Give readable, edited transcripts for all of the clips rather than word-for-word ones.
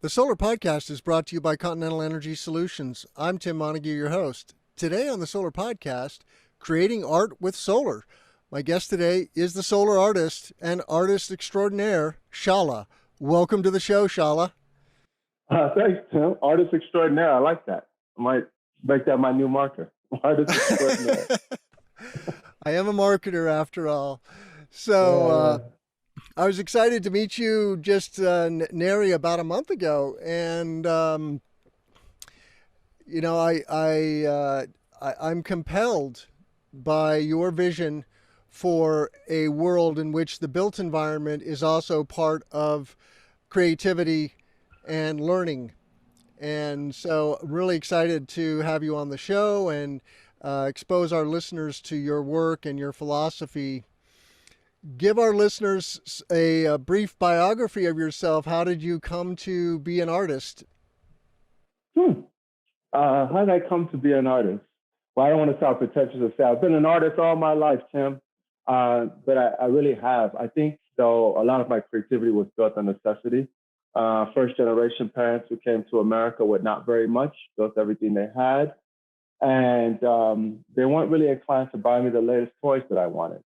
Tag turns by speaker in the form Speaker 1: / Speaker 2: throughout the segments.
Speaker 1: The Solar Podcast is brought to you by Continental Energy Solutions. I'm Tim Montague, your host. Today on the Solar Podcast, creating art with solar. My guest today is the solar artist and artist extraordinaire, Shala. Welcome to the show, Shala.
Speaker 2: Thanks, Tim. Artist extraordinaire. I like that. I might make that my new marker. Artist extraordinaire.
Speaker 1: I am a marketer after all. So, I was excited to meet you just nary about a month ago, and I'm compelled by your vision for a world in which the built environment is also part of creativity and learning. And so, I'm really excited to have you on the show and expose our listeners to your work and your philosophy. Give our listeners a brief biography of yourself. How did you come to be an artist?
Speaker 2: How did I come to be an artist? Well, I don't want to sound pretentious to say I've been an artist all my life, Tim, but I really have. I think, though, a lot of my creativity was built on necessity. First generation parents who came to America with not very much, built everything they had. And they weren't really inclined to buy me the latest toys that I wanted.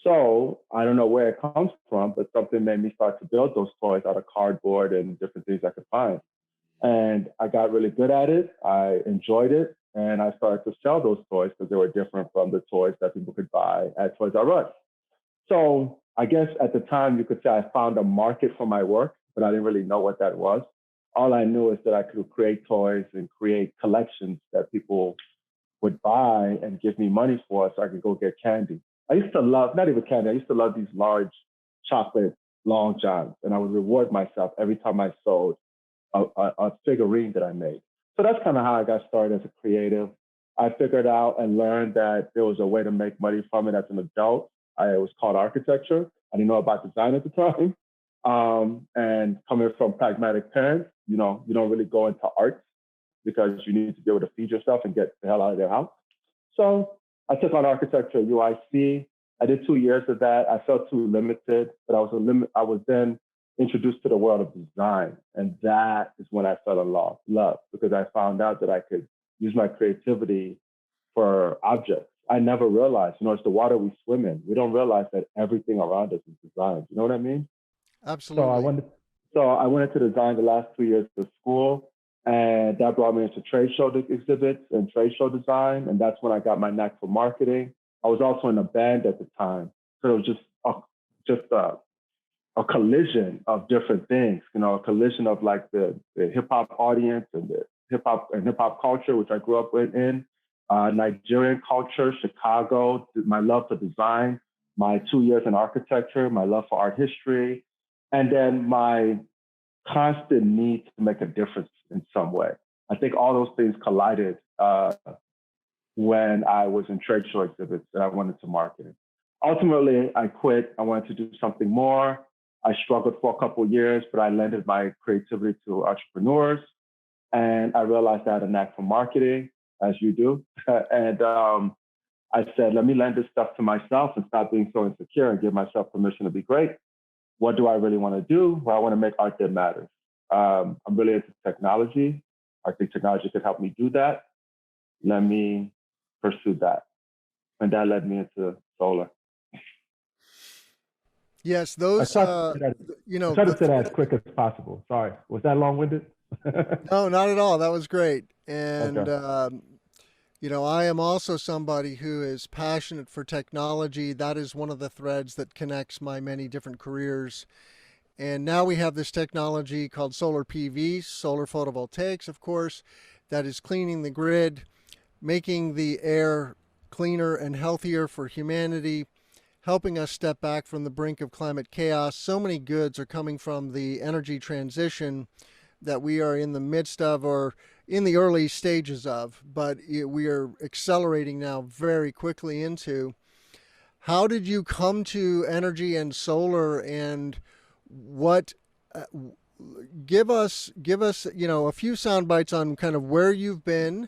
Speaker 2: So I don't know where it comes from, but something made me start to build those toys out of cardboard and different things I could find. And I got really good at it. I enjoyed it. And I started to sell those toys because they were different from the toys that people could buy at Toys R Us. So I guess at the time you could say I found a market for my work, but I didn't really know what that was. All I knew is that I could create toys and create collections that people would buy and give me money for so I could go get candy. I used to love, not even candy, I used to love these large chocolate long johns. And I would reward myself every time I sold a figurine that I made. So that's kind of how I got started as a creative. I figured out and learned that there was a way to make money from it as an adult. It was called architecture. I didn't know about design at the time. And coming from pragmatic parents, you don't really go into art because you need to be able to feed yourself and get the hell out of their house. So I took on architecture at UIC. I did 2 years of that. I felt too limited, but I was then introduced to the world of design. And that is when I fell in love because I found out that I could use my creativity for objects. I never realized, it's the water we swim in. We don't realize that everything around us is designed. You know what I mean?
Speaker 1: Absolutely.
Speaker 2: So I went into design the last 2 years of school. And that brought me into trade show exhibits and trade show design. And that's when I got my knack for marketing. I was also in a band at the time. So it was just a collision of different things, a collision of like the hip hop audience and the hip hop culture, which I grew up in, Nigerian culture, Chicago, my love for design, my 2 years in architecture, my love for art history, and then my constant need to make a difference in some way. I think all those things collided when I was in trade show exhibits and I wanted to market it. Ultimately, I quit. I wanted to do something more. I struggled for a couple of years, but I lended my creativity to entrepreneurs. And I realized I had a knack for marketing, as you do. And I said, let me lend this stuff to myself and stop being so insecure and give myself permission to be great. What do I really want to do? Well, I want to make art that matters. I'm really into technology. I think technology could help me do that. Let me pursue that. And that led me into solar.
Speaker 1: Yes, those,
Speaker 2: I tried to say that as quick as possible. Sorry. Was that long-winded?
Speaker 1: No, not at all. That was great. And,
Speaker 2: Okay.
Speaker 1: I am also somebody who is passionate for technology. That is one of the threads that connects my many different careers. And now we have this technology called solar PV, solar photovoltaics, of course, that is cleaning the grid, making the air cleaner and healthier for humanity, helping us step back from the brink of climate chaos. So many goods are coming from the energy transition that we are in the midst of or in the early stages of, but we are accelerating now very quickly into. How did you come to energy and solar, and what give us a few sound bites on kind of where you've been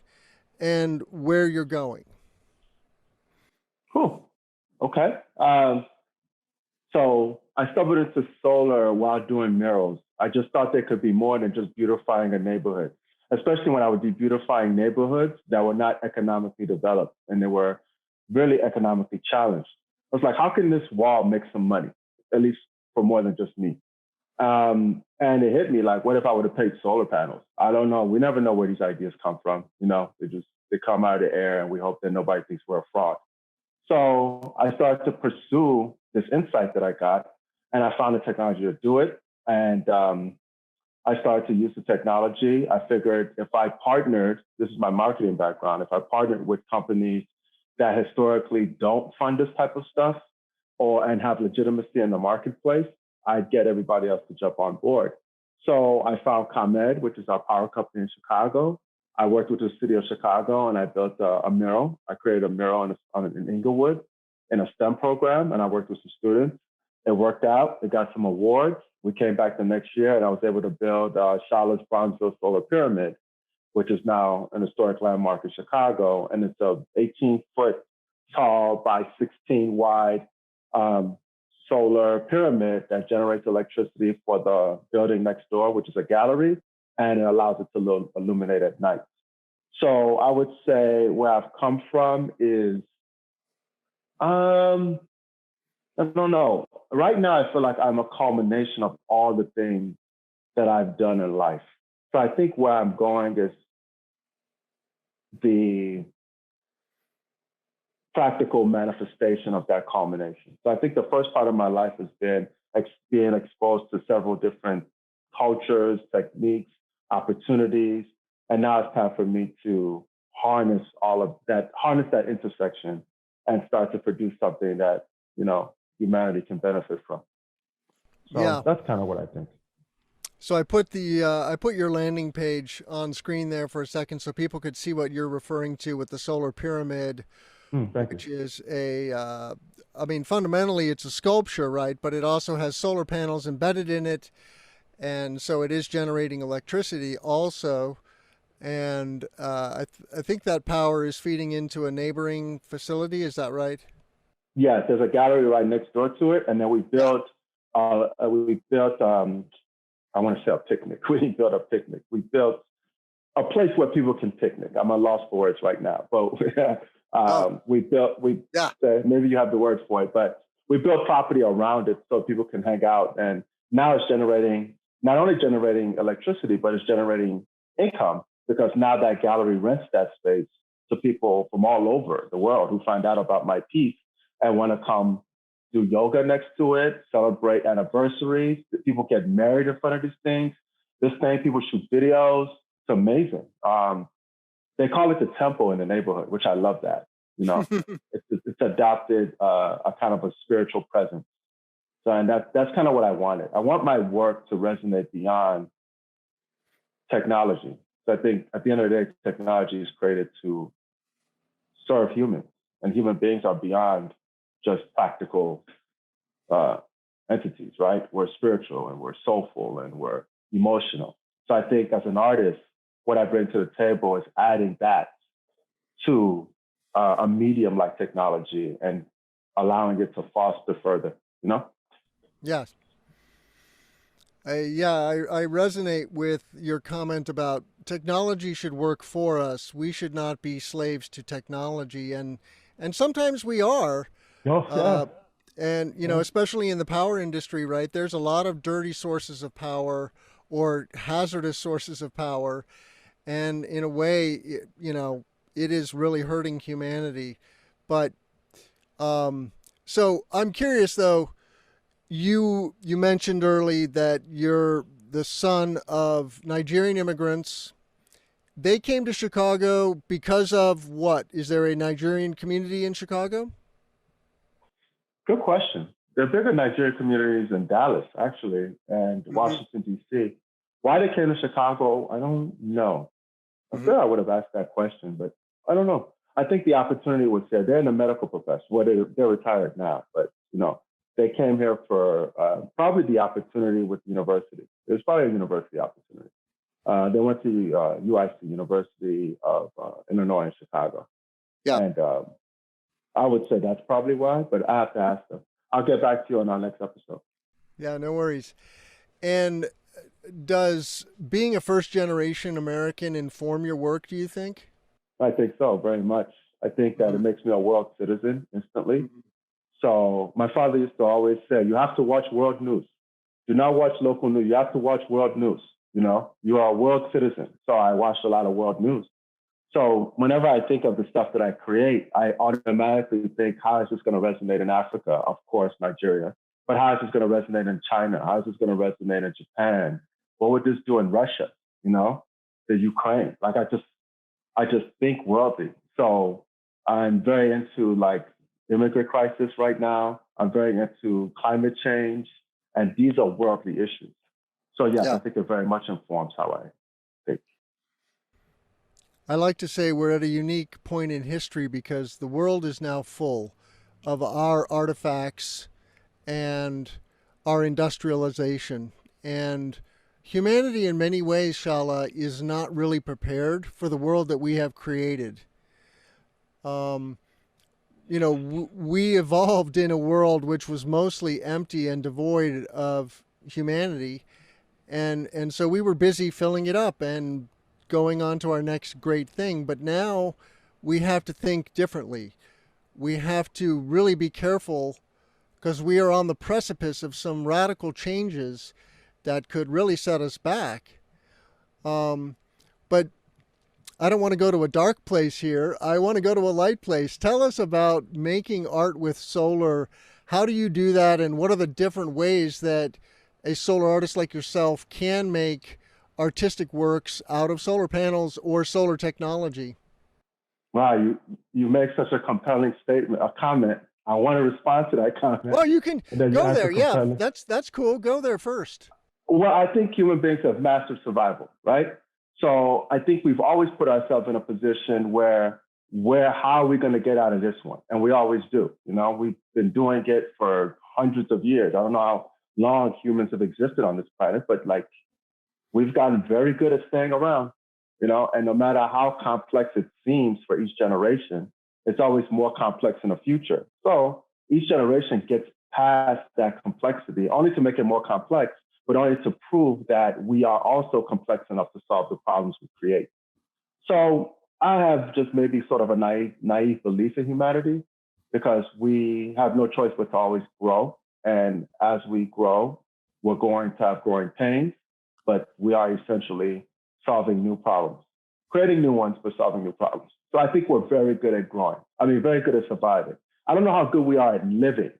Speaker 1: and where you're going?
Speaker 2: Cool. Okay. So I stumbled into solar while doing murals I just thought there could be more than just beautifying a neighborhood, especially when I would be beautifying neighborhoods that were not economically developed and they were really economically challenged. I was like, how can this wall make some money, at least for more than just me? And it hit me like, what if I would have paid solar panels? I don't know. We never know where these ideas come from. They come out of the air and we hope that nobody thinks we're a fraud. So I started to pursue this insight that I got and I found the technology to do it. And I started to use the technology. I figured if I partnered, this is my marketing background, if I partnered with companies that historically don't fund this type of stuff and have legitimacy in the marketplace, I'd get everybody else to jump on board. So I found ComEd, which is our power company in Chicago. I worked with the city of Chicago and I built a mural. I created a mural in Inglewood in a STEM program, and I worked with some students. It worked out. It got some awards. We came back the next year and I was able to build Shala's Bronzeville Solar Pyramid, which is now an historic landmark in Chicago. And it's a 18-foot tall by 16 wide solar pyramid that generates electricity for the building next door, which is a gallery, and it allows it to illuminate at night. So I would say where I've come from is, I don't know. Right now, I feel like I'm a culmination of all the things that I've done in life. So I think where I'm going is the practical manifestation of that culmination. So I think the first part of my life has been being exposed to several different cultures, techniques, opportunities, and now it's time for me to harness that intersection and start to produce something that, humanity can benefit from. So that's kind of what I think.
Speaker 1: So I put your landing page on screen there for a second so people could see what you're referring to with the solar pyramid, which is fundamentally it's a sculpture, right? But it also has solar panels embedded in it. And so it is generating electricity also. And I think that power is feeding into a neighboring facility. Is that right?
Speaker 2: Yes, there's a gallery right next door to it. And then we built, I want to say a picnic. We didn't build a picnic. We built a place where people can picnic. I'm at loss for words right now. But maybe you have the words for it, but we built property around it so people can hang out. And now it's not only generating electricity, but it's generating income because now that gallery rents that space to people from all over the world who find out about my piece and want to come do yoga next to it, celebrate anniversaries. People get married in front of these things. People shoot videos. It's amazing. They call it the temple in the neighborhood, which I love that. It's adopted a kind of a spiritual presence. So, and that's kind of what I wanted. I want my work to resonate beyond technology. So I think at the end of the day, technology is created to serve humans, and human beings are beyond just practical entities, right? We're spiritual and we're soulful and we're emotional. So I think as an artist, what I bring to the table is adding that to a medium like technology and allowing it to foster further,
Speaker 1: Yes. I resonate with your comment about technology should work for us. We should not be slaves to technology, and sometimes we are. And especially in the power industry, right? There's a lot of dirty sources of power or hazardous sources of power, and in a way, it is really hurting humanity. But so I'm curious though. You mentioned early that you're the son of Nigerian immigrants. They came to Chicago because of what? Is there a Nigerian community in Chicago?
Speaker 2: Good question. There are bigger Nigerian communities in Dallas, actually, and Washington, D.C. Why they came to Chicago, I don't know. I'm sure I would have asked that question, but I don't know. I think the opportunity was there. They're in the medical profession. Well, they're retired now, but, they came here for probably the opportunity with the university. It was probably a university opportunity. They went to UIC, University of Illinois in Chicago.
Speaker 1: Yeah.
Speaker 2: And I would say that's probably why, but I have to ask them. I'll get back to you on our next episode.
Speaker 1: Yeah, no worries. And does being a first generation American inform your work, do you think?
Speaker 2: I think so, very much. I think that it makes me a world citizen instantly.
Speaker 1: Mhm.
Speaker 2: So my father used to always say, you have to watch world news. Do not watch local news. You have to watch world news. You know, you are a world citizen. So I watched a lot of world news. So whenever I think of the stuff that I create, I automatically think, how is this going to resonate in Africa? Of course, Nigeria. But how is this going to resonate in China? How is this going to resonate in Japan? What would this do in Russia? You know, the Ukraine? Like I just think worldly. So I'm very into like immigrant crisis right now. I'm very into climate change, and these are worldly issues. So yes,
Speaker 1: Yeah.
Speaker 2: I think it very much informs how I think.
Speaker 1: I like to say we're at a unique point in history because the world is now full of our artifacts and our industrialization. And humanity, in many ways, Shala, is not really prepared for the world that we have created. Um, we evolved in a world which was mostly empty and devoid of humanity, and so we were busy filling it up and going on to our next great thing. But now we have to think differently. We have to really be careful because we are on the precipice of some radical changes that could really set us back. But I don't want to go to a dark place here. I want to go to a light place. Tell us about making art with solar. How do you do that, and what are the different ways that a solar artist like yourself can make artistic works out of solar panels or solar technology?
Speaker 2: Wow, you make such a compelling statement, a comment. I want to respond to that comment,
Speaker 1: Well, you can
Speaker 2: and then you
Speaker 1: go
Speaker 2: ask a
Speaker 1: there. Yeah,
Speaker 2: compelling.
Speaker 1: that's cool. Go there first.
Speaker 2: Well, I think human beings have mastered survival, right? So I think we've always put ourselves in a position where how are we going to get out of this one? And we always do. You know, we've been doing it for hundreds of years. I don't know how long humans have existed on this planet, but like we've gotten very good at staying around, you know, and no matter how complex it seems for each generation, it's always more complex in the future. So each generation gets past that complexity, only to make it more complex, but only to prove that we are also complex enough to solve the problems we create. So I have just maybe sort of a naive belief in humanity because we have no choice but to always grow. And as we grow, we're going to have growing pains, but we are essentially solving new problems, creating new ones, but solving new problems. So I think we're very good at growing. I mean, very good at surviving. I don't know how good we are at living,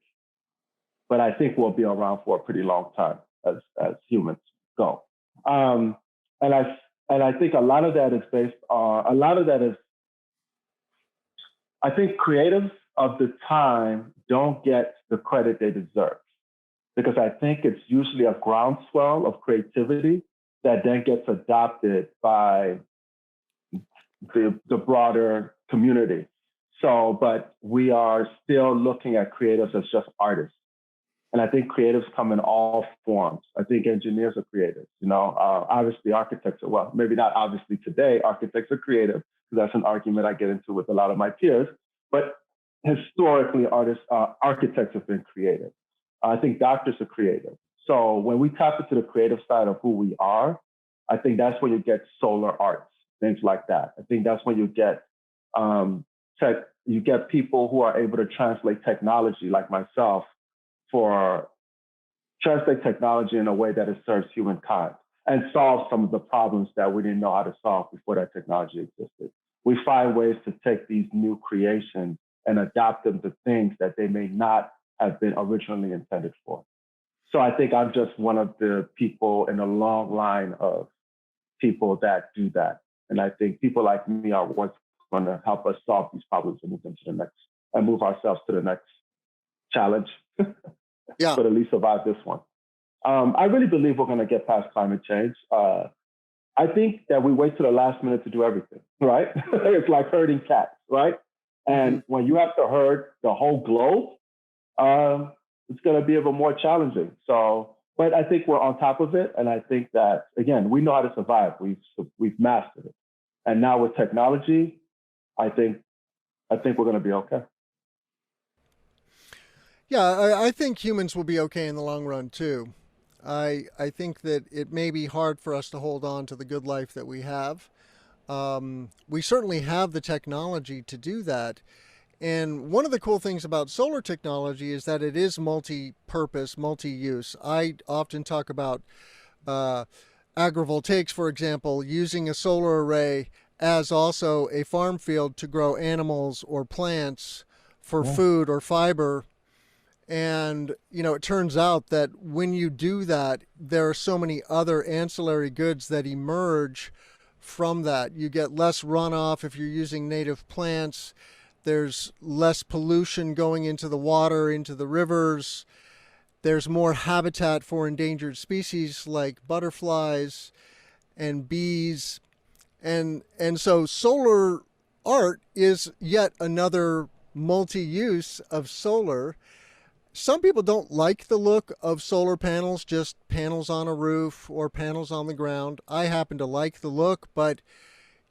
Speaker 2: but I think we'll be around for a pretty long time as humans go. Um, and I think a lot of that is based on a lot of that is I think creatives of the time don't get the credit they deserve because I think it's usually a groundswell of creativity that then gets adopted by the broader community. So, but we are still looking at creatives as just artists. And I think creatives come in all forms. I think engineers are creatives, you know, obviously architects are, well, maybe not obviously today, architects are creative, because that's an argument I get into with a lot of my peers. But historically, architects have been creative. I think doctors are creative. So when we tap into the creative side of who we are, I think that's when you get solar arts, things like that. I think that's when you get you get people who are able to translate technology, like myself, for translate technology in a way that it serves humankind and solve some of the problems that we didn't know how to solve before that technology existed. We find ways to take these new creations and adapt them to things that they may not have been originally intended for. So I think I'm just one of the people in a long line of people that do that. And I think people like me are what's going to help us solve these problems and move them to the next and move ourselves to the next challenge.
Speaker 1: Yeah.
Speaker 2: But at least survive this one. I really believe we're going to get past climate change. I think that we wait to the last minute to do everything, right? It's like herding cats, right?
Speaker 1: Mm-hmm.
Speaker 2: And when you have to herd the whole globe, it's going to be even more challenging. So, but I think we're on top of it, and I think that again, we know how to survive. We've mastered it, and now with technology, I think we're going to be okay.
Speaker 1: Yeah, I think humans will be okay in the long run too. I think that it may be hard for us to hold on to the good life that we have. We certainly have the technology to do that. And one of the cool things about solar technology is that it is multi-purpose, multi-use. I often talk about uh, agrivoltaics, for example, using a solar array as also a farm field to grow animals or plants for
Speaker 2: Yeah.
Speaker 1: food or fiber. And, it turns out that when you do that, there are so many other ancillary goods that emerge from that. You get less runoff if you're using native plants. There's less pollution going into the water, into the rivers. There's more habitat for endangered species like butterflies and bees. And so solar art is yet another multi-use of solar. Some people don't like the look of solar panels, just panels on a roof or panels on the ground. I happen to like the look, but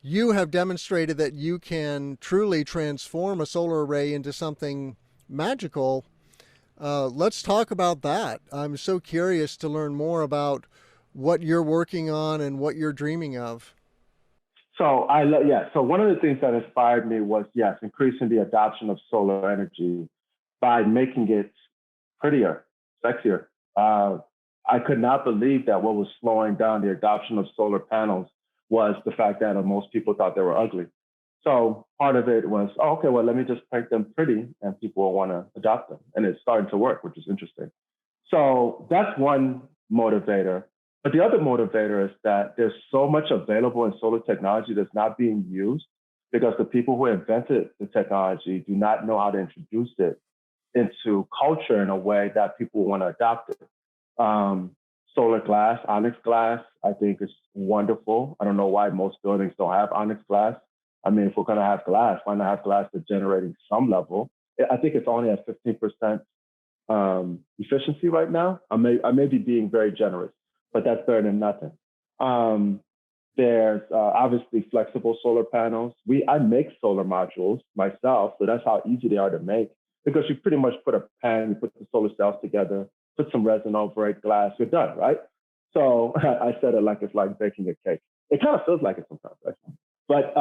Speaker 1: you have demonstrated that you can truly transform a solar array into something magical. Let's talk about that. I'm so curious to learn more about what you're working on and what you're dreaming of.
Speaker 2: So yeah. So one of the things that inspired me was yes, increasing the adoption of solar energy by making it prettier, sexier. I could not believe that what was slowing down the adoption of solar panels was the fact that most people thought they were ugly. So part of it was, oh, okay, well, let me just paint them pretty and people will want to adopt them. And it's starting to work, which is interesting. So that's one motivator. But the other motivator is that there's so much available in solar technology that's not being used because the people who invented the technology do not know how to introduce it into culture in a way that people want to adopt it. Solar glass, onyx glass, I think is wonderful. I don't know why most buildings don't have onyx glass. I mean, if we're going to have glass, why not have glass that's generating some level? I think it's only at 15% efficiency right now. I may be being very generous, but that's better than nothing. There's obviously flexible solar panels. I make solar modules myself, so that's how easy they are to make because you pretty much put a pan, you put the solar cells together, put some resin over it, glass, you're done, right? So I said it like it's like baking a cake. It kind of feels like it sometimes, actually. But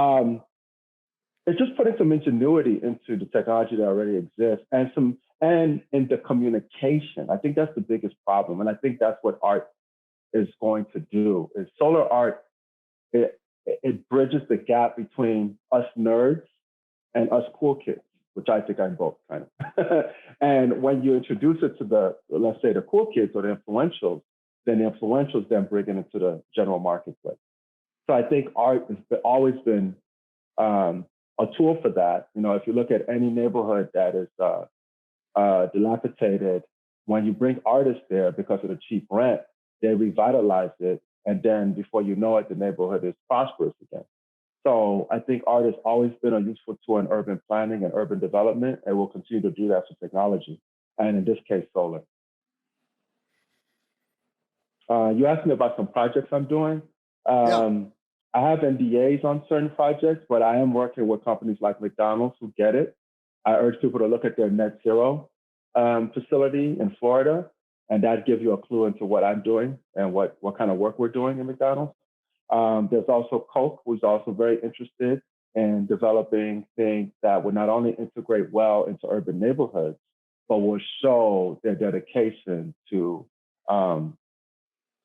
Speaker 2: it's just putting some ingenuity into the technology that already exists and in the communication. I think that's the biggest problem. And I think that's what art is going to do is solar art, it bridges the gap between us nerds and us cool kids, which I think I'm both kind of. And when you introduce it to let's say the cool kids or the influentials, then the influentials then bring it into the general marketplace. So I think art has always been a tool for that. If you look at any neighborhood that is dilapidated, when you bring artists there because of the cheap rent, they revitalize it. And then before you know it, the neighborhood is prosperous again. So I think art has always been a useful tool in urban planning and urban development, and will continue to do that for technology, and in this case, solar. You asked me about some projects I'm doing.
Speaker 1: Yeah.
Speaker 2: I have NDAs on certain projects, but I am working with companies like McDonald's who get it. I urge people to look at their net zero facility in Florida, and that gives you a clue into what I'm doing and what kind of work we're doing in McDonald's. There's also Coke, who's also very interested in developing things that would not only integrate well into urban neighborhoods, but will show their dedication to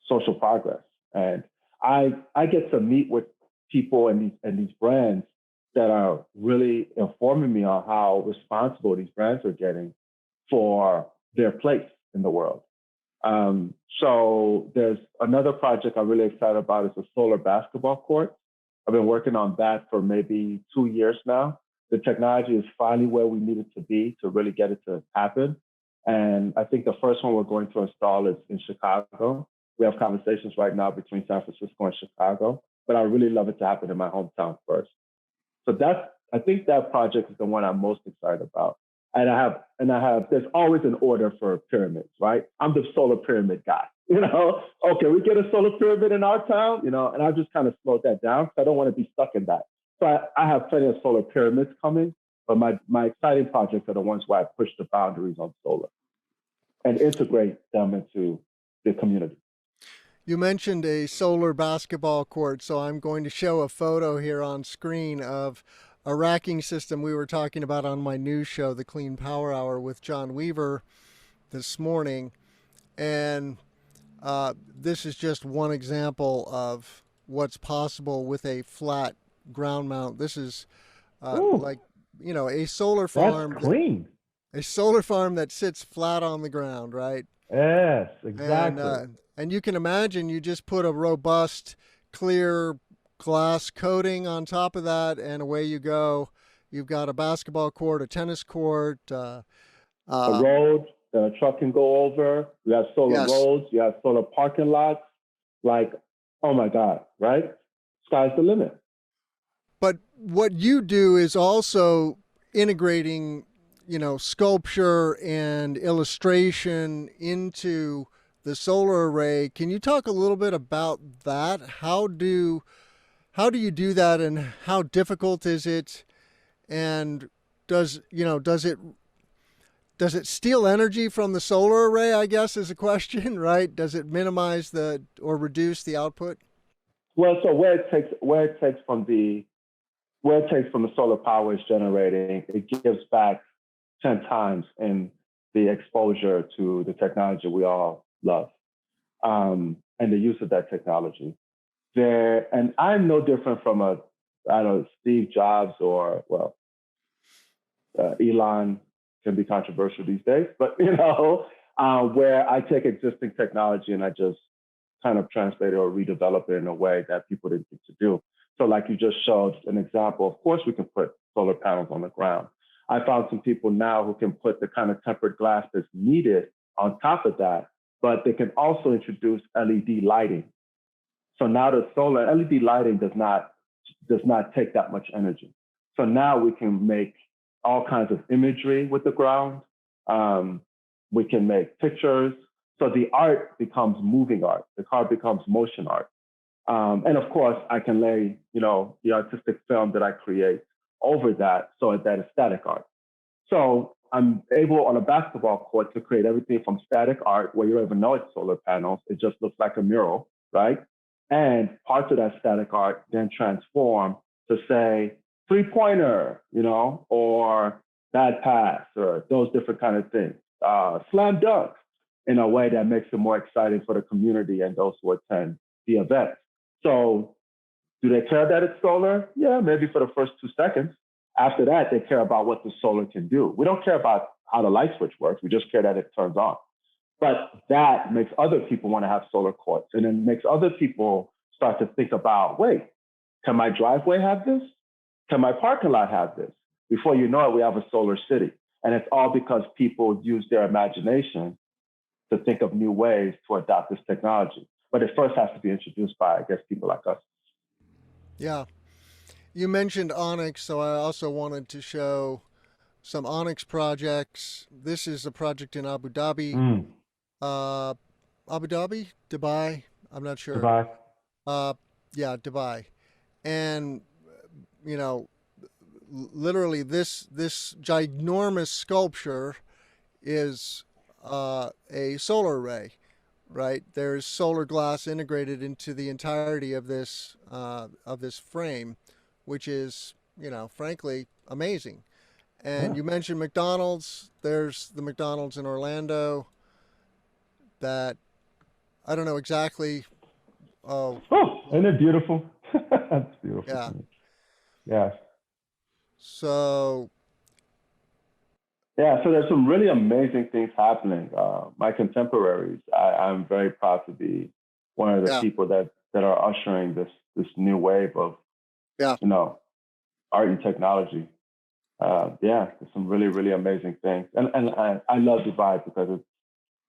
Speaker 2: social progress. And I get to meet with people and these brands that are really informing me on how responsible these brands are getting for their place in the world. So there's another project I'm really excited about is a solar basketball court. I've been working on that for maybe 2 years now. The technology is finally where we need it to be to really get it to happen. And I think the first one we're going to install is in Chicago. We have conversations right now between San Francisco and Chicago, but I really love it to happen in my hometown first. So I think that project is the one I'm most excited about. And there's always an order for pyramids, right? I'm the solar pyramid guy, Okay, we get a solar pyramid in our town, and I've just kind of slowed that down because I don't want to be stuck in that. So I have plenty of solar pyramids coming, but my exciting projects are the ones where I push the boundaries on solar and integrate them into the community.
Speaker 1: You mentioned a solar basketball court, so I'm going to show a photo here on screen of a racking system we were talking about on my news show, the Clean Power Hour with John Weaver this morning. And this is just one example of what's possible with a flat ground mount. This is like, a solar farm.
Speaker 2: That's clean.
Speaker 1: A solar farm that sits flat on the ground, right?
Speaker 2: Yes, exactly.
Speaker 1: And you can imagine you just put a robust, clear glass coating on top of that, and away you go. You've got a basketball court, a tennis court,
Speaker 2: A road that a truck can go over. You have solar
Speaker 1: yes.
Speaker 2: roads. You have solar parking lots. Like, oh my God, right? Sky's the limit.
Speaker 1: But what you do is also integrating, sculpture and illustration into the solar array. Can you talk a little bit about that? How do you do that, and how difficult is it? And does it steal energy from the solar array, I guess, is a question, right? Does it minimize or reduce the output?
Speaker 2: Well, so where it takes from the solar power is generating, it gives back 10 times in the exposure to the technology we all love, and the use of that technology. And I'm no different from Steve Jobs or, Elon can be controversial these days, but, where I take existing technology and I just kind of translate it or redevelop it in a way that people didn't think to do. So like you just showed an example, of course we can put solar panels on the ground. I found some people now who can put the kind of tempered glass that's needed on top of that, but they can also introduce LED lighting. So now the solar LED lighting does not take that much energy. So now we can make all kinds of imagery with the ground. We can make pictures. So the art becomes moving art. The car becomes motion art. And of course, I can lay, the artistic film that I create over that, so that is static art. So I'm able on a basketball court to create everything from static art, where you don't even know it's solar panels. It just looks like a mural, right? And parts of that static art then transform to say three-pointer, or bad pass, or those different kind of things. Slam dunk, in a way that makes it more exciting for the community and those who attend the event. So do they care that it's solar? Yeah, maybe for the first 2 seconds. After that, they care about what the solar can do. We don't care about how the light switch works. We just care that it turns on. But that makes other people want to have solar courts, and then makes other people start to think about, wait, can my driveway have this? Can my parking lot have this? Before you know it, we have a solar city. And it's all because people use their imagination to think of new ways to adopt this technology. But it first has to be introduced by, I guess, people like us.
Speaker 1: Yeah. You mentioned Onyx, so I also wanted to show some Onyx projects. This is a project in Abu Dhabi. Abu Dhabi? Dubai? I'm not sure.
Speaker 2: Dubai.
Speaker 1: Yeah, Dubai. And, literally this ginormous sculpture is a solar array, right? There's solar glass integrated into the entirety of this frame, which is, frankly, amazing. And you mentioned McDonald's. There's the McDonald's in Orlando that I don't know exactly.
Speaker 2: Isn't it beautiful? That's beautiful.
Speaker 1: Yeah.
Speaker 2: Yeah.
Speaker 1: So
Speaker 2: there's some really amazing things happening. My contemporaries, I'm very proud to be one of the people that are ushering this new wave of, art and technology. There's some really, really amazing things. And I love Dubai because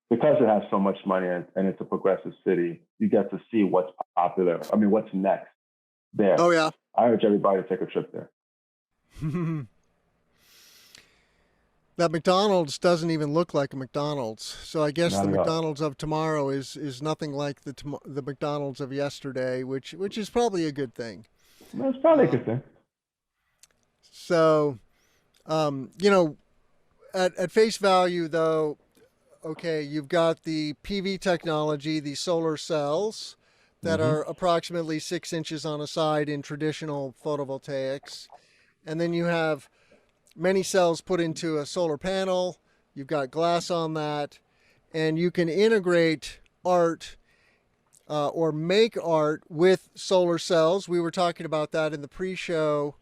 Speaker 2: it has so much money and it's a progressive city. You get to see what's popular. I mean, what's next there.
Speaker 1: Oh, yeah.
Speaker 2: I urge everybody to take a trip there.
Speaker 1: That McDonald's doesn't even look like a McDonald's. So I guess the McDonald's of tomorrow is nothing like the McDonald's of yesterday, which is probably a good thing.
Speaker 2: That's probably a good thing.
Speaker 1: So, at face value, though, okay, you've got the PV technology, the solar cells that
Speaker 2: Hmm.
Speaker 1: are approximately 6 inches on a side in traditional photovoltaics. And then you have many cells put into a solar panel. You've got glass on that. And you can integrate art or make art with solar cells. We were talking about that in the pre show,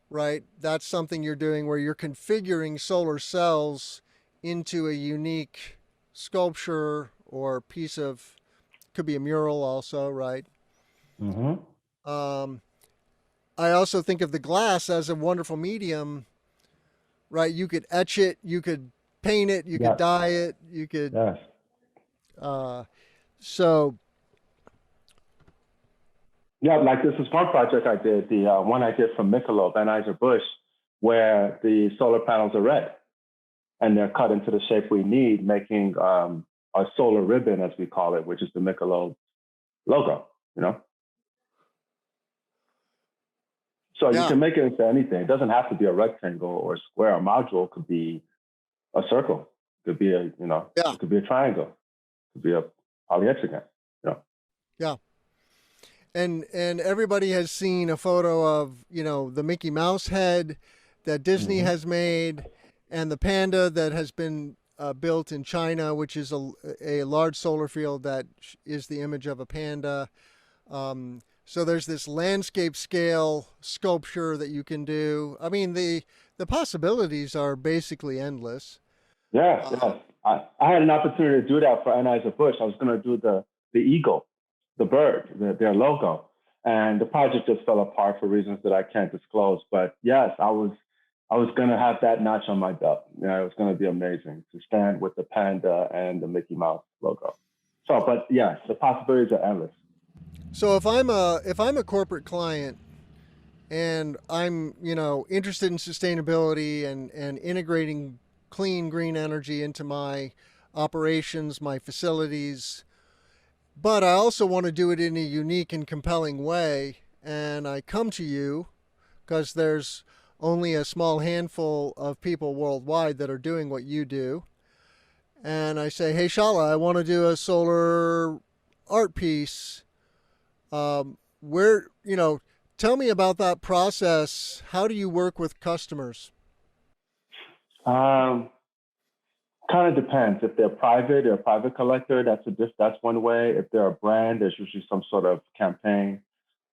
Speaker 1: right? That's something you're doing where you're configuring solar cells into a unique sculpture or piece of, could be a mural also, right?
Speaker 2: Hmm.
Speaker 1: Um, I also think of the glass as a wonderful medium, right? You could etch it, you could paint it, you could
Speaker 2: Yes.
Speaker 1: dye it, you could,
Speaker 2: Yes.
Speaker 1: uh, so
Speaker 2: Yeah, like this is one project I did, the one I did from Michelob, Anheuser-Busch, where the solar panels are red and they're cut into the shape we need, making a solar ribbon, as we call it, which is the Michelob logo, you know? So you
Speaker 1: yeah,
Speaker 2: can make it into anything. It doesn't have to be a rectangle or a square. A module could be a circle. It could be a, you know,
Speaker 1: yeah,
Speaker 2: it could be a triangle. It could be a polyhedron, you know?
Speaker 1: yeah. And everybody has seen a photo of, the Mickey Mouse head that Disney
Speaker 2: Mm-hmm.
Speaker 1: has made, and the panda that has been built in China, which is a large solar field that is the image of a panda. So there's this landscape scale sculpture that you can do. I mean, the possibilities are basically endless.
Speaker 2: Yes,
Speaker 1: Uh,
Speaker 2: yes. I had an opportunity to do that for Anheuser-Busch. I was going to do the eagle, the bird, their logo. And the project just fell apart for reasons that I can't disclose. But yes, I was going to have that notch on my belt. Yeah, it was going to be amazing to stand with the panda and the Mickey Mouse logo. So, but yes, the possibilities are endless.
Speaker 1: so if I'm a corporate client and I'm interested in sustainability and integrating clean green energy into my operations, my facilities, but I also want to do it in a unique and compelling way, and I come to you because there's only a small handful of people worldwide that are doing what you do, and I say, hey Shala, I want to do a solar art piece. Where tell me about that process. How do you work with customers?
Speaker 2: Um, Kind of depends. If they're a private collector, that's one way. If they're a brand, there's usually some sort of campaign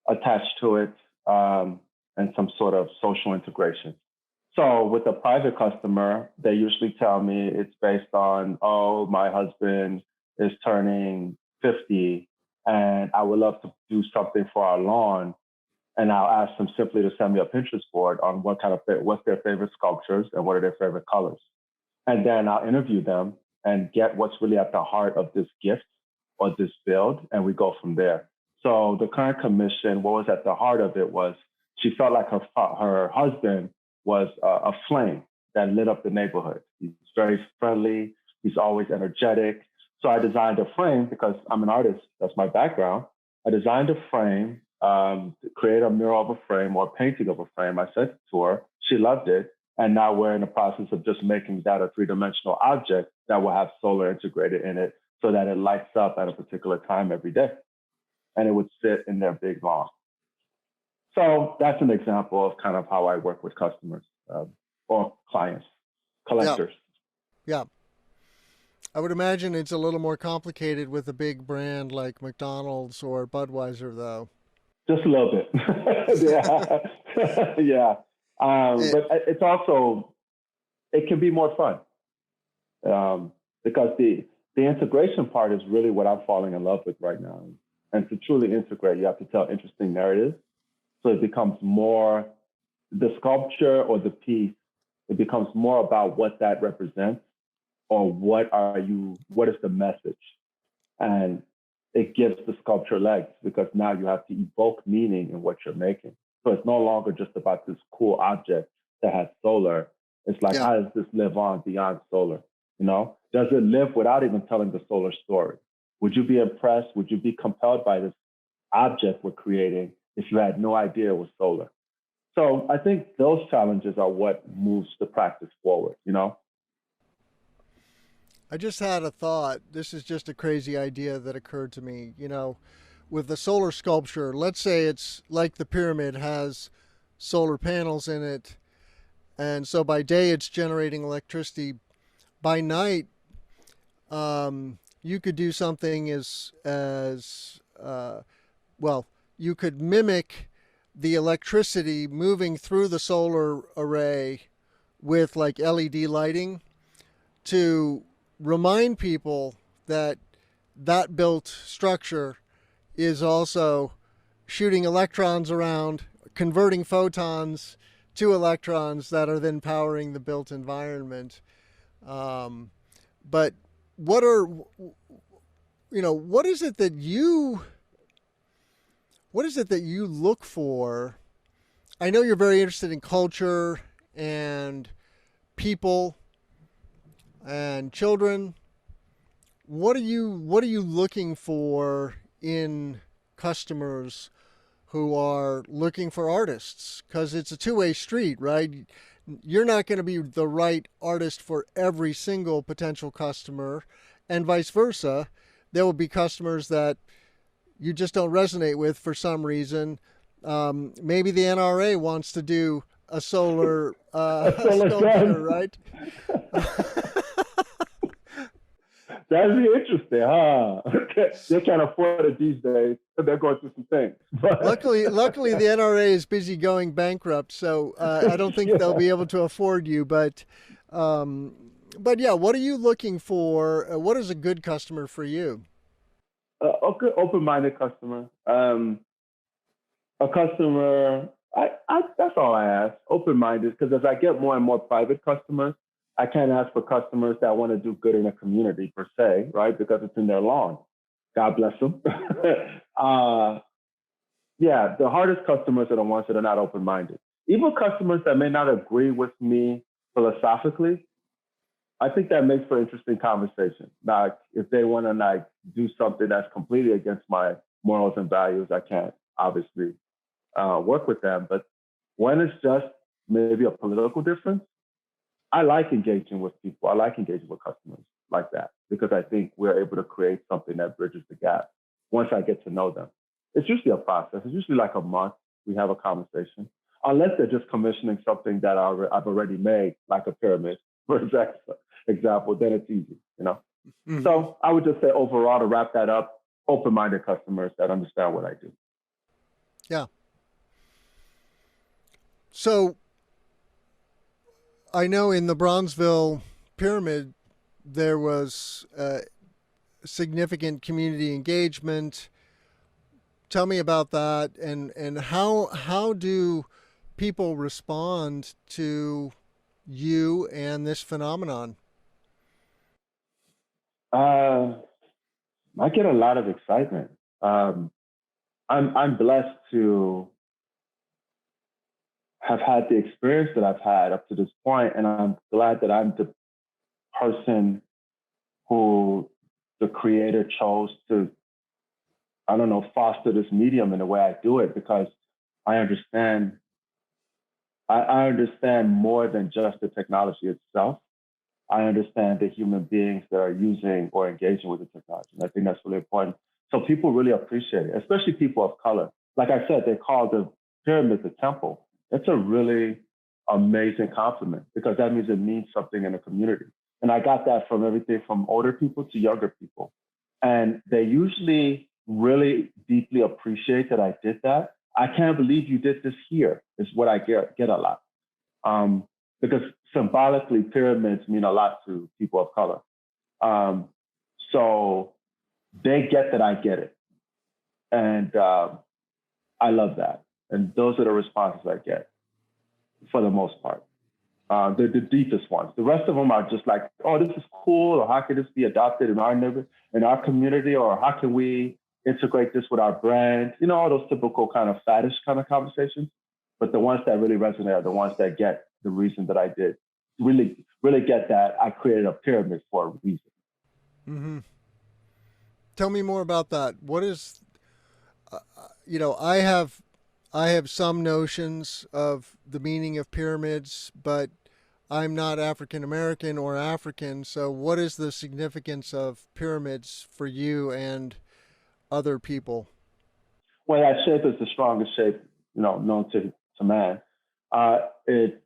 Speaker 2: attached to it, and some sort of social integration. So with a private customer, they usually tell me it's based on, oh, my husband is turning 50 and I would love to do something for our lawn. And I'll ask them simply to send me a Pinterest board on what's their favorite sculptures and what are their favorite colors. And then I'll interview them and get what's really at the heart of this gift or this build, and we go from there. So the current commission, what was at the heart of it was she felt like her husband was a flame that lit up the neighborhood. He's very friendly. He's always energetic. So I designed a frame because I'm an artist. That's my background. I designed a frame, to create a mural of a frame or a painting of a frame. I sent it to her. She loved it. And now we're in the process of just making that a three-dimensional object that will have solar integrated in it so that it lights up at a particular time every day. And it would sit in their big lawn. So that's an example of kind of how I work with customers, or clients,
Speaker 1: Yeah,
Speaker 2: collectors.
Speaker 1: yeah. I would imagine it's a little more complicated with a big brand like McDonald's or Budweiser, though.
Speaker 2: Just a little bit. Yeah. Yeah.
Speaker 1: It,
Speaker 2: But it can be more fun, because the integration part is really what I'm falling in love with right now. And to truly integrate, you have to tell interesting narratives. So it becomes more the sculpture or the piece. It becomes more about what that represents, or what is the message, and it gives the sculpture legs because now you have to evoke meaning in what you're making. So it's no longer just about this cool object that has solar. It's like,
Speaker 1: yeah,
Speaker 2: how does this live on beyond solar? Does it live without even telling the solar story? Would you be impressed? Would you be compelled by this object we're creating if you had no idea it was solar? So I think those challenges are what moves the practice forward.
Speaker 1: I just had a thought. This is just a crazy idea that occurred to me. With the solar sculpture, let's say it's like the pyramid has solar panels in it, and so by day it's generating electricity. By night, you could do something as well. You could mimic the electricity moving through the solar array with like LED lighting to remind people that that built structure is also shooting electrons around, converting photons to electrons that are then powering the built environment. Um, but what are what is it that you look for? I know you're very interested in culture and people and children. What are you looking for in customers who are looking for artists? Because it's a two-way street, right? You're not going to be the right artist for every single potential customer, and vice versa. There will be customers that you just don't resonate with for some reason. Maybe the NRA wants to do a solar
Speaker 2: A solar
Speaker 1: sculpture,
Speaker 2: sun.
Speaker 1: right?
Speaker 2: That'd be interesting, huh? They can't afford it these days. They're going through some things. But
Speaker 1: Luckily, the NRA is busy going bankrupt, so I don't think they'll
Speaker 2: yeah,
Speaker 1: be able to afford you. Um, but yeah, what are you looking for? What is a good customer for you?
Speaker 2: a good open-minded customer. A customer. That's all I ask. Open-minded, because as I get more and more private customers, I can't ask for customers that want to do good in a community per se, right? Because it's in their lawn. God bless them. uh, yeah, the hardest customers are the ones that are not open-minded. Even customers that may not agree with me philosophically, I think that makes for interesting conversation. Like if they want to like do something that's completely against my morals and values, I can't obviously work with them. But when it's just maybe a political difference, I like engaging with people. I like engaging with customers like that because I think we're able to create something that bridges the gap once I get to know them. It's usually a process. It's usually like a month. We have a conversation. Unless they're just commissioning something that I've already made, like a pyramid, for example, then it's easy, you know?
Speaker 1: Hmm.
Speaker 2: So I would just say overall, to wrap that up, open-minded customers that understand what I do.
Speaker 1: Yeah. So I know in the Bronzeville pyramid there was significant community engagement. Tell me about that, and how do people respond to you and this phenomenon?
Speaker 2: Uh, I get a lot of excitement. Um, I'm blessed to have had the experience that I've had up to this point, and I'm glad that I'm the person who the creator chose to, I don't know, foster this medium in the way I do it because I understand I understand more than just the technology itself. I understand the human beings that are using or engaging with the technology. And I think that's really important. So people really appreciate it, especially people of color. Like I said, they call the pyramid the temple. It's a really amazing compliment because that means something in the community. And I got that from everything from older people to younger people. And they usually really deeply appreciate that I did that. I can't believe you did this here, is what I get a lot. Um, because symbolically, pyramids mean a lot to people of color. Um, so they get that I get it. And I love that. And those are the responses I get for the most part. The deepest ones. The rest of them are just like, oh, this is cool, or how can this be adopted in our community, or how can we integrate this with our brand? You know, all those typical kind of faddish kind of conversations. But the ones that really resonate are the ones that get the reason that I did. Really get that I created a pyramid for a reason.
Speaker 1: Hmm. Tell me more about that. What is I have some notions of the meaning of pyramids, but I'm not African American or African, so what is the significance of pyramids for you and other people?
Speaker 2: Well, that shape is the strongest shape, known to man. It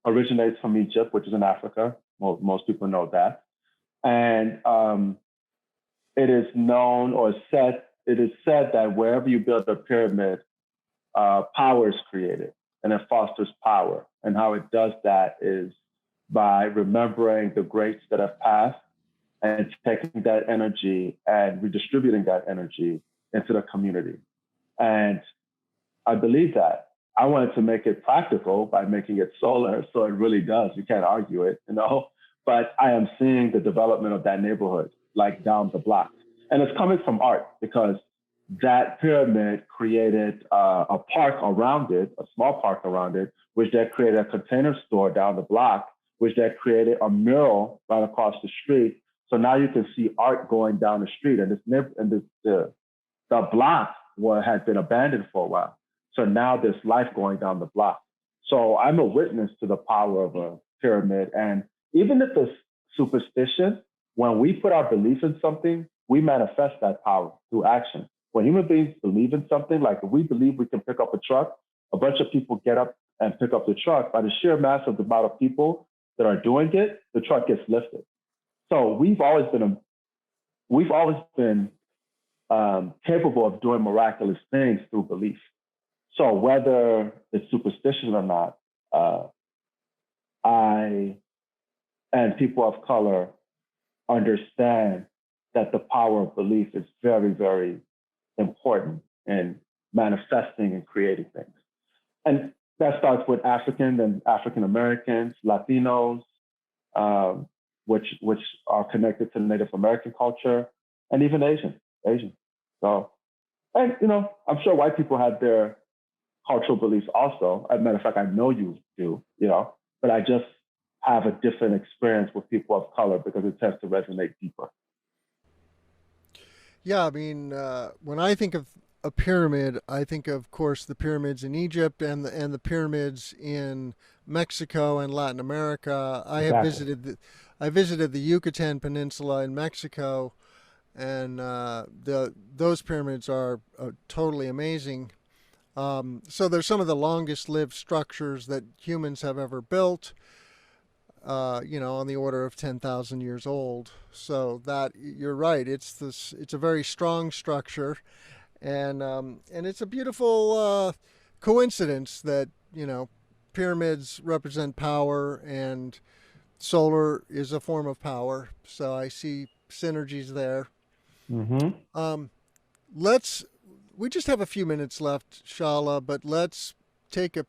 Speaker 2: originates from Egypt, which is in Africa. Most people know that. And it is known or said, it is said that wherever you build a pyramid, power is created and it fosters power. And how it does that is by remembering the greats that have passed and taking that energy and redistributing that energy into the community. And I believe that. I wanted to make it practical by making it solar, so it really does. You can't argue it. But I am seeing the development of that neighborhood, like down the block. And it's coming from art because that pyramid created a park around it, a small park around it, which then created a container store down the block, which then created a mural right across the street. So now you can see art going down the street, and the block had been abandoned for a while. So now there's life going down the block. So I'm a witness to the power of a pyramid. And even if it's superstition, when we put our belief in something, we manifest that power through action. When human beings believe in something, like if we believe we can pick up a truck, a bunch of people get up and pick up the truck. By the sheer mass of the amount of people that are doing it, the truck gets lifted. So we've always been capable of doing miraculous things through belief. So whether it's superstition or not, I and people of color understand that the power of belief is very, very important in manifesting and creating things. And that starts with African and African Americans, Latinos, which are connected to Native American culture, and even Asian. So, and I'm sure white people have their cultural beliefs also. As a matter of fact, I know you do, but I just have a different experience with people of color because it tends to resonate deeper.
Speaker 1: Yeah, I mean, when I think of a pyramid, I think of course the pyramids in Egypt and the pyramids in Mexico and Latin America.
Speaker 2: Exactly.
Speaker 1: I visited the Yucatan Peninsula in Mexico, and the those pyramids are totally amazing. So they're some of the longest lived structures that humans have ever built. On the order of 10,000 years old. So that you're right. It's a very strong structure, and it's a beautiful coincidence that pyramids represent power and solar is a form of power. So I see synergies there.
Speaker 2: Mm-hmm.
Speaker 1: Um, let's. We just have a few minutes left, Shala, but let's take a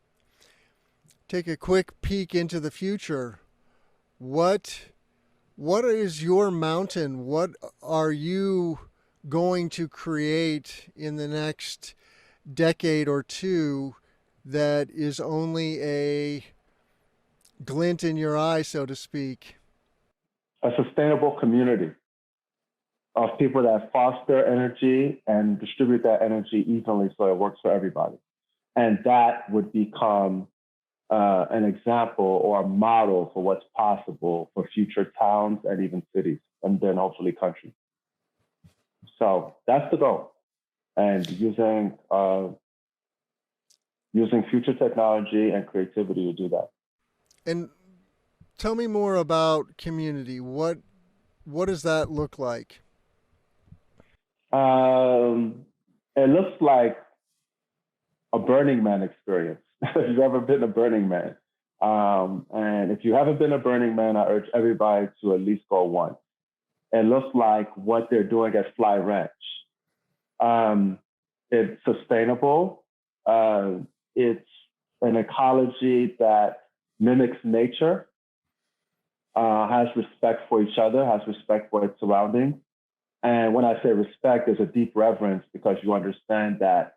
Speaker 1: take a quick peek into the future. What what is your mountain? What are you going to create in the next decade or two that is only a glint in your eye, so to speak?
Speaker 2: A sustainable community of people that foster energy and distribute that energy evenly so it works for everybody. And that would become an example or a model for what's possible for future towns and even cities, and then hopefully countries. So that's the goal. And using future technology and creativity to do that.
Speaker 1: And tell me more about community. What does that look like?
Speaker 2: Um, it looks like a Burning Man experience. If you've ever been a Burning Man, and if you haven't been a Burning Man, I urge everybody to at least go once. It looks like what they're doing at Fly Ranch. Um, it's sustainable. It's an ecology that mimics nature, has respect for each other, has respect for its surroundings. And when I say respect, there's a deep reverence because you understand that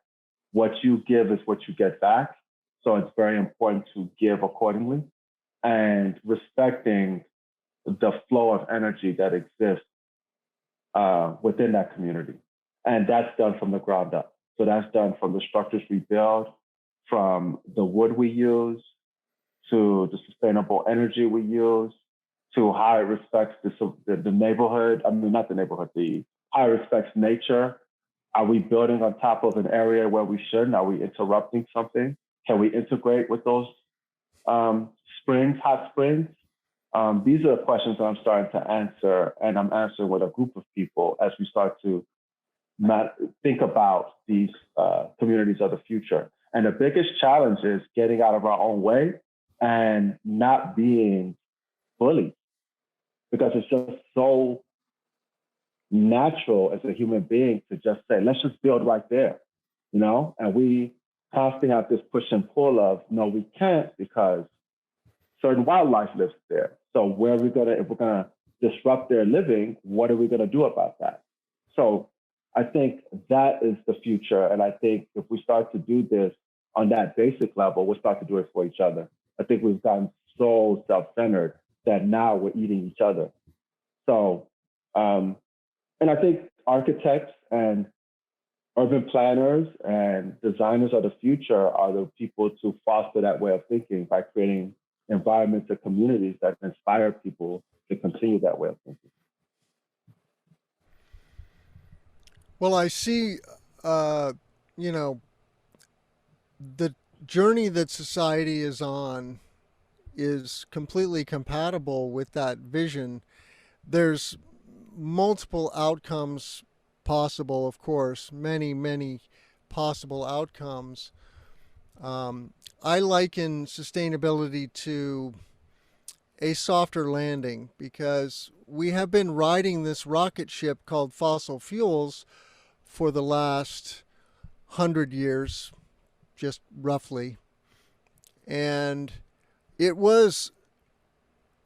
Speaker 2: what you give is what you get back. So it's very important to give accordingly and respecting the flow of energy that exists within that community. And that's done from the ground up. So that's done from the structures we build, from the wood we use, to the sustainable energy we use, to how it respects the neighborhood. I mean, not the neighborhood, how it respects nature. Are we building on top of an area where we shouldn't? Are we interrupting something? Can we integrate with those hot springs? These are the questions that I'm starting to answer, and I'm answering with a group of people as we start to think about these communities of the future. And the biggest challenge is getting out of our own way and not being bullied, because it's just so natural as a human being to just say, let's just build right there, And we constantly have this push and pull of, no, we can't, because certain wildlife lives there. So if we're gonna disrupt their living, what are we gonna do about that? So I think that is the future. And I think if we start to do this on that basic level, we'll start to do it for each other. I think we've gotten so self-centered that now we're eating each other. So, and I think architects and urban planners and designers of the future are the people to foster that way of thinking by creating environments and communities that inspire people to continue that way of thinking.
Speaker 1: Well, I see, the journey that society is on is completely compatible with that vision. There's multiple outcomes possible, of course, many, many possible outcomes. I liken sustainability to a softer landing because we have been riding this rocket ship called fossil fuels for the last 100 years, just roughly. And it was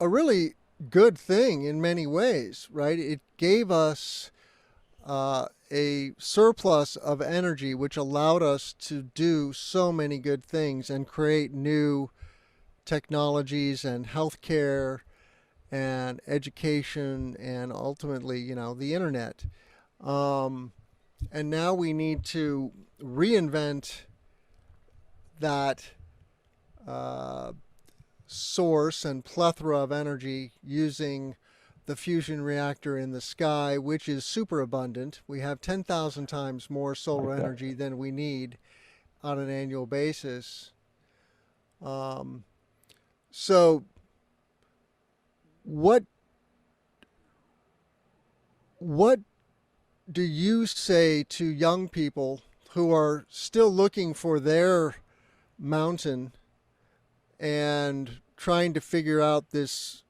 Speaker 1: a really good thing in many ways, right? It gave us a surplus of energy, which allowed us to do so many good things and create new technologies and healthcare and education and ultimately, the internet. And now we need to reinvent that source and plethora of energy using the fusion reactor in the sky, which is super abundant. We have 10,000 times more solar energy than we need on an annual basis. So what do you say to young people who are still looking for their mountain and trying to figure out this,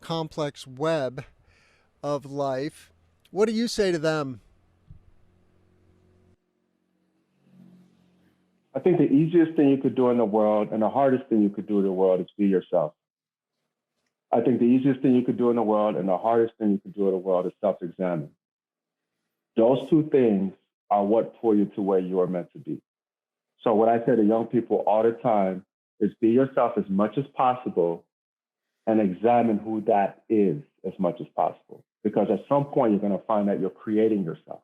Speaker 1: complex web of life? What do you say to them?
Speaker 2: I think the easiest thing you could do in the world and the hardest thing you could do in the world is be yourself. I think the easiest thing you could do in the world and the hardest thing you could do in the world is self-examine. Those two things are what pull you to where you are meant to be. So what I say to young people all the time is be yourself as much as possible and examine who that is as much as possible. Because at some point, you're going to find that you're creating yourself.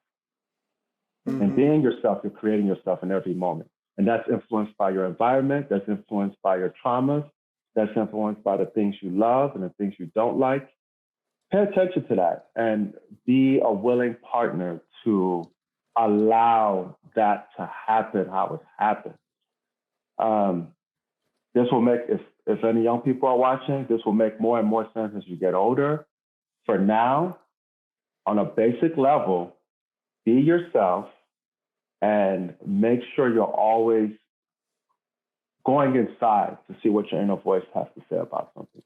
Speaker 2: Mm-hmm. And being yourself, you're creating yourself in every moment. And that's influenced by your environment. That's influenced by your traumas. That's influenced by the things you love and the things you don't like. Pay attention to that and be a willing partner to allow that to happen how it happens. This will make, if any young people are watching, this will make more and more sense as you get older. For now, on a basic level, be yourself and make sure you're always going inside to see what your inner voice has to say about something.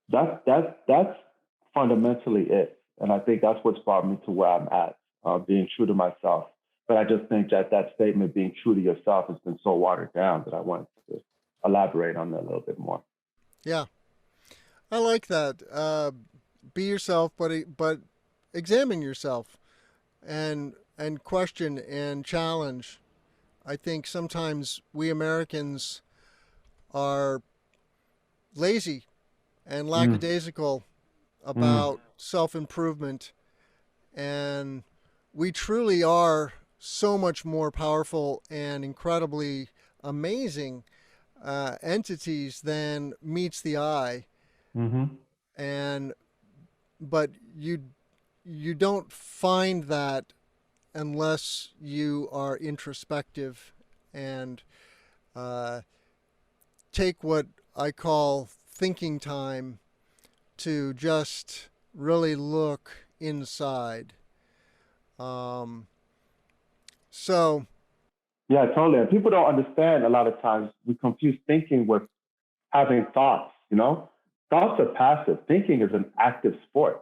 Speaker 2: That's fundamentally it. And I think that's what's brought me to where I'm at, being true to myself. But I just think that statement, being true to yourself, has been so watered down that I wanted to elaborate on that a little bit more.
Speaker 1: Yeah, I like that. Be yourself, but examine yourself and question and challenge. I think sometimes we Americans are lazy and lackadaisical about self-improvement, and we truly are so much more powerful and incredibly amazing entities than meets the eye.
Speaker 2: Mm-hmm.
Speaker 1: And but you don't find that unless you are introspective and uh, take what I call thinking time to just really look inside. Um, so,
Speaker 2: Yeah, totally. And people don't understand a lot of times we confuse thinking with having thoughts, you know? Thoughts are passive. Thinking is an active sport.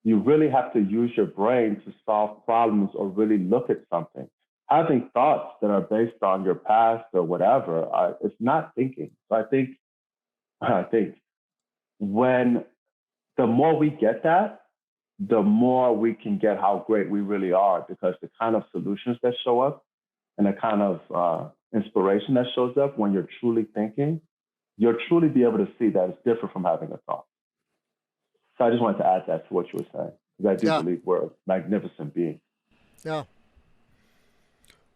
Speaker 2: You really have to use your brain to solve problems or really look at something. Having thoughts that are based on your past or whatever, it's not thinking. So I think when the more we get that, the more we can get how great we really are because the kind of solutions that show up and the kind of inspiration that shows up when you're truly thinking, you'll truly be able to see that it's different from having a thought. So I just wanted to add that to what you were saying because I do
Speaker 1: yeah,
Speaker 2: believe we're a magnificent being.
Speaker 1: yeah.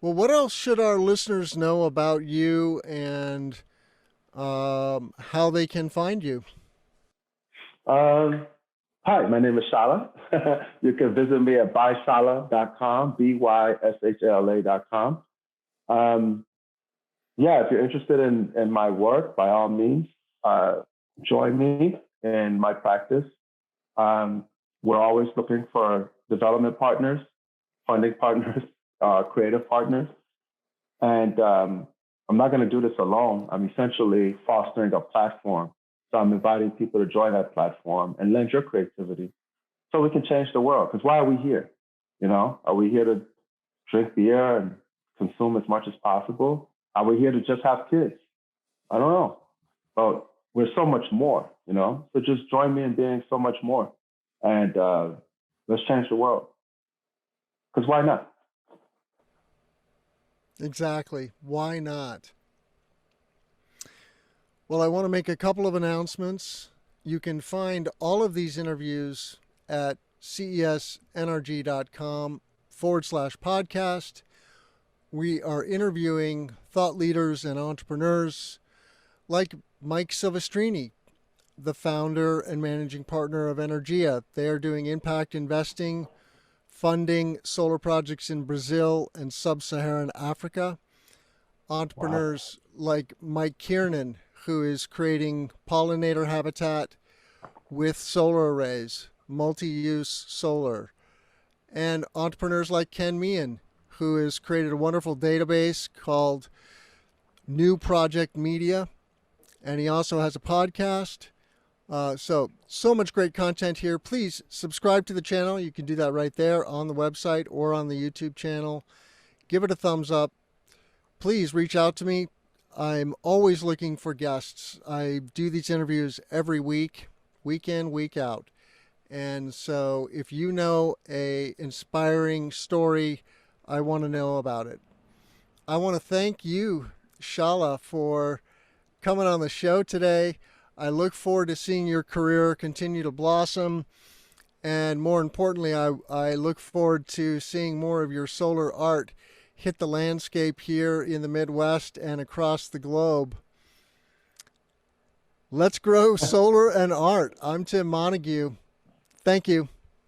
Speaker 1: Well, what else should our listeners know about you and how they can find you?
Speaker 2: Um, Hi, my name is Shala. You can visit me at byshala.com, byshala.com. Um, yeah, if you're interested in my work, by all means, join me in my practice. Um, we're always looking for development partners, funding partners, creative partners. And I'm not going to do this alone. I'm essentially fostering a platform. So I'm inviting people to join that platform and lend your creativity so we can change the world. Because why are we here? You know, are we here to drink beer and consume as much as possible? Are we here to just have kids? I don't know. But we're so much more, you know? So just join me in being so much more. And let's change the world. Because why not?
Speaker 1: Exactly. Why not? Well, I want to make a couple of announcements. You can find all of these interviews at cesenergy.com/podcast. We are interviewing thought leaders and entrepreneurs like Mike Silvestrini, the founder and managing partner of Energia. They are doing impact investing, funding solar projects in Brazil and sub-Saharan Africa.
Speaker 2: Wow.
Speaker 1: Entrepreneurs like Mike Kiernan, who is creating pollinator habitat with solar arrays, multi-use solar. And entrepreneurs like Ken Meehan, who has created a wonderful database called New Project Media. And he also has a podcast. So much great content here. Please subscribe to the channel. You can do that right there on the website or on the YouTube channel. Give it a thumbs up. Please reach out to me. I'm always looking for guests. I do these interviews every week, week in, week out. And so if you know a inspiring story, I want to know about it. I want to thank you, Shala, for coming on the show today. I look forward to seeing your career continue to blossom. And more importantly, I look forward to seeing more of your solar art hit the landscape here in the Midwest and across the globe. Let's grow solar and art. I'm Tim Montague. Thank you.